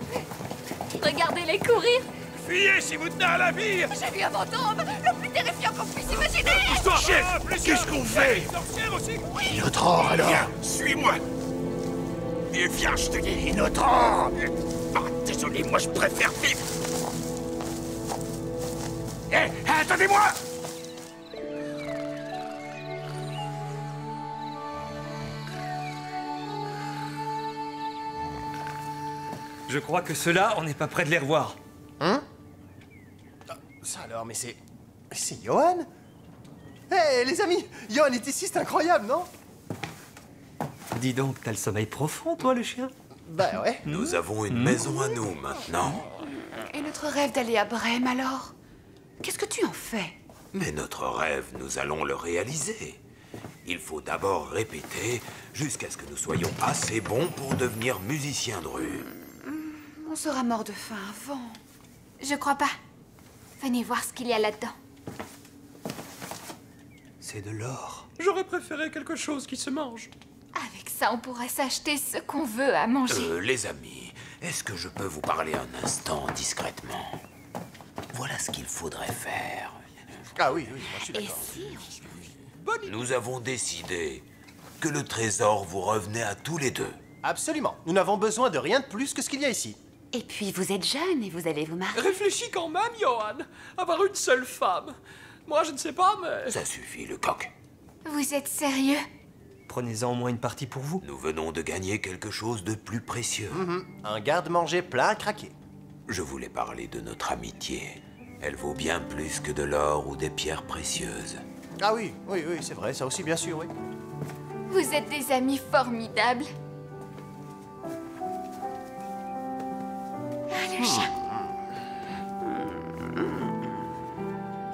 E: Regardez-les courir.
L: Fuyez si vous tenez à la vie.
E: J'ai vu un fantôme, le plus terrifiant qu'on puisse imaginer.
L: Chef, qu'est-ce qu'on fait?
M: Inotran, alors.
L: Viens, suis-moi. Et viens, je te dis.
M: Inotran.
L: Ah, désolé, moi je préfère vivre.
M: Hé, attendez-moi.
G: Je crois que ceux-là, on n'est pas près de les revoir.
K: Hein? Ça alors, mais c'est... C'est Johan? Hé, les amis, Johan est ici, c'est incroyable, non?
G: Dis donc, t'as le sommeil profond, toi, le chien?
K: Bah ouais.
A: Nous avons une maison à nous, maintenant.
D: Et notre rêve d'aller à Brême, alors? Qu'est-ce que tu en fais?
A: Mais notre rêve, nous allons le réaliser. Il faut d'abord répéter jusqu'à ce que nous soyons assez bons pour devenir musiciens de rue.
D: On sera mort de faim avant.
F: Je crois pas. Venez voir ce qu'il y a là-dedans.
A: C'est de l'or.
H: J'aurais préféré quelque chose qui se mange.
F: Avec ça, on pourrait s'acheter ce qu'on veut à manger.
A: Les amis, est-ce que je peux vous parler un instant discrètement? Voilà ce qu'il faudrait faire.
K: Ah oui, oui, moi je suis
D: Et
K: d'accord.
D: si
A: Nous avons décidé que le trésor vous revenait à tous les deux.
K: Absolument. Nous n'avons besoin de rien de plus que ce qu'il y a ici.
D: Et puis vous êtes jeune et vous allez vous marier.
H: Réfléchis quand même, Johan. Avoir une seule femme. Moi, je ne sais pas, mais...
A: Ça suffit, le coq.
F: Vous êtes sérieux?
G: Prenez-en au moins une partie pour vous.
A: Nous venons de gagner quelque chose de plus précieux.
K: Un garde-manger plein à craquer.
A: Je voulais parler de notre amitié. Elle vaut bien plus que de l'or ou des pierres précieuses.
K: Ah oui, oui, oui, c'est vrai, ça aussi, bien sûr, oui.
F: Vous êtes des amis formidables. Ah, le chat.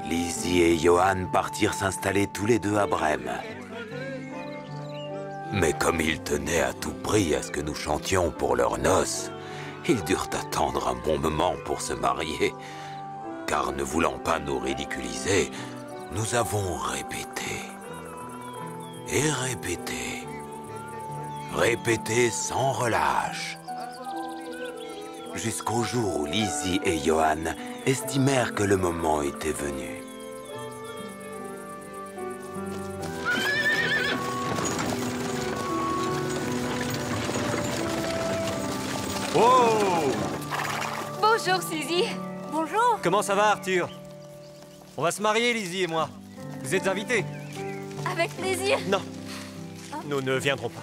A: Lizzie et Johan partirent s'installer tous les deux à Brême. Mais comme ils tenaient à tout prix à ce que nous chantions pour leurs noces, ils durent attendre un bon moment pour se marier. Car ne voulant pas nous ridiculiser, nous avons répété. Et répété. Répété sans relâche. Jusqu'au jour où Lizzie et Johan estimèrent que le moment était venu.
G: Oh!
E: Bonjour, Suzy. Bonjour.
G: Comment ça va, Arthur? On va se marier, Lizzie et moi. Vous êtes invités?
E: Avec plaisir.
G: Non. Nous ne viendrons pas.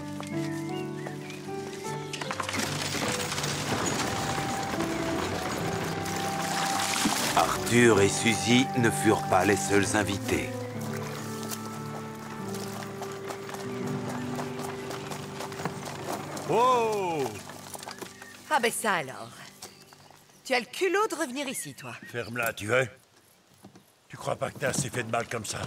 A: Arthur et Suzy ne furent pas les seuls invités.
G: Oh!
E: Ah ben ça alors. Tu as le culot de revenir ici, toi.
L: Ferme-la, tu veux? Tu crois pas que t'as assez fait de mal comme ça?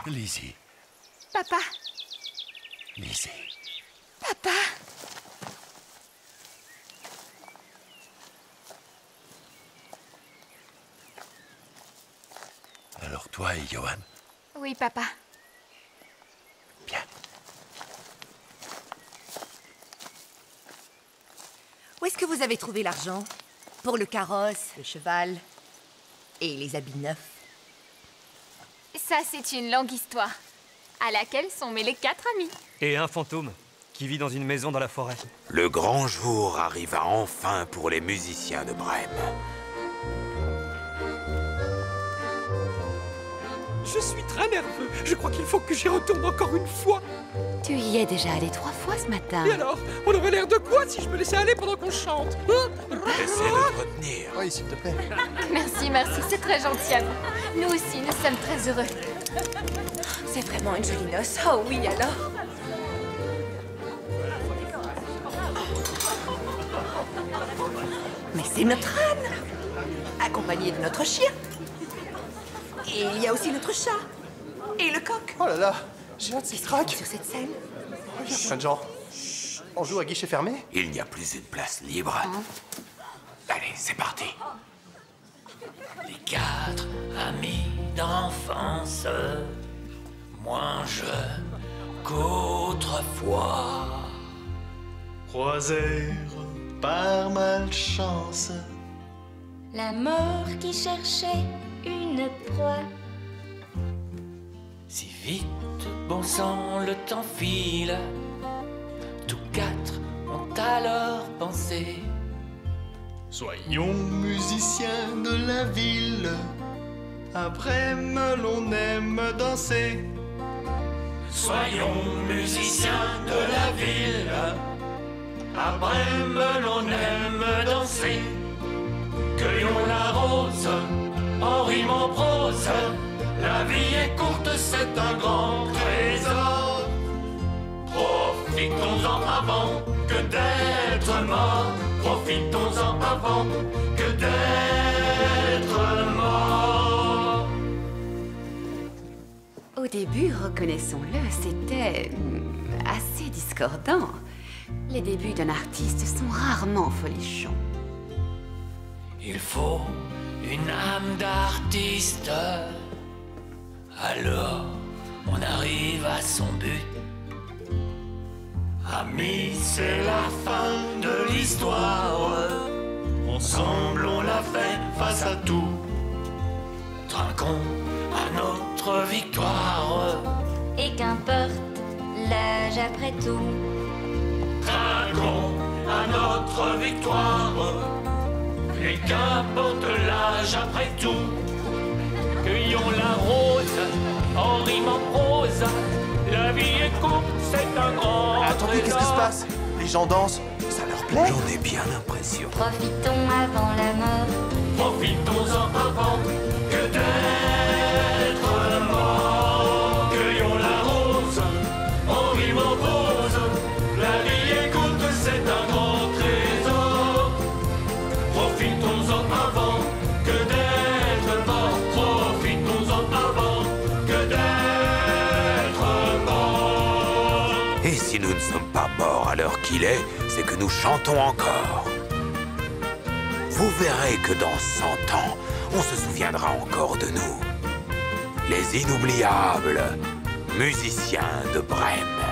L: Lizzie.
F: Papa.
L: Lizzie.
F: Papa.
L: Alors toi et Johan?
F: Oui, papa.
L: Bien.
E: Où est-ce que vous avez trouvé l'argent? Pour le carrosse, le cheval et les habits neufs.
F: Ça, c'est une longue histoire, à laquelle sont mêlés 4 amis.
G: Et un fantôme qui vit dans une maison dans la forêt.
A: Le grand jour arriva enfin pour les musiciens de Brême.
H: Je suis très nerveux. Je crois qu'il faut que j'y retourne encore une fois.
D: Tu y es déjà allé 3 fois ce matin.
H: Et alors, on aurait l'air de quoi si je me laissais aller pendant qu'on chante?
A: Essaie de te retenir.
K: Oui, s'il te plaît.
F: Merci, merci, c'est très gentil à vous. Nous aussi, nous sommes très heureux.
E: C'est vraiment une jolie noce. Oh oui, alors. Mais c'est notre âne, accompagné de notre chien. Et il y a aussi notre chat. Et le coq.
K: Oh là là, j'ai hâte qu'il craque.
E: Sur cette scène.
K: Oh, il y a plein de gens. On joue à guichet fermé?
A: Il n'y a plus une place libre. Allez, c'est parti.
N: Les 4 amis d'enfance, moins jeunes qu'autrefois,
O: croisèrent par malchance
P: la mort qui cherchait une proie.
N: Si vite, bon sang, le temps file, tous 4 ont alors pensé:
O: soyons musiciens de la ville, après l'on aime danser.
N: Soyons musiciens de la ville, après l'on aime danser. Cueillons la rose en rime en prose, la vie est courte, c'est un grand trésor. Profitons-en avant que d'être morts. Profitons-en avant que d'être morts.
D: Au début, reconnaissons-le, c'était assez discordant. Les débuts d'un artiste sont rarement folichons.
N: Il faut une âme d'artiste, alors on arrive à son but. Amis, c'est la fin de l'histoire. Ensemble on l'a fait face à tout. Trinquons à notre victoire.
P: Et qu'importe l'âge après tout.
N: Trinquons à notre victoire. Et qu'importe l'âge après tout. Cueillons la rose en rime en prose. La vie est courte, c'est un grand
K: Attendez, qu'est-ce qui se passe? Les gens dansent, ça leur plaît?
A: J'en ai bien l'impression.
P: Profitons avant la mort.
N: Profitons-en avant que d'être morts. Cueillons la rose en rime en prose. La vie est courte, c'est un grand trésor. Profitons-en avant que d'être morts. Profitons-en avant que d'être morts.
A: Et si nous ne sommes pas morts à l'heure qu'il est, c'est que nous chantons encore. Vous verrez que dans 100 ans, on se souviendra encore de nous. Les inoubliables musiciens de Brême.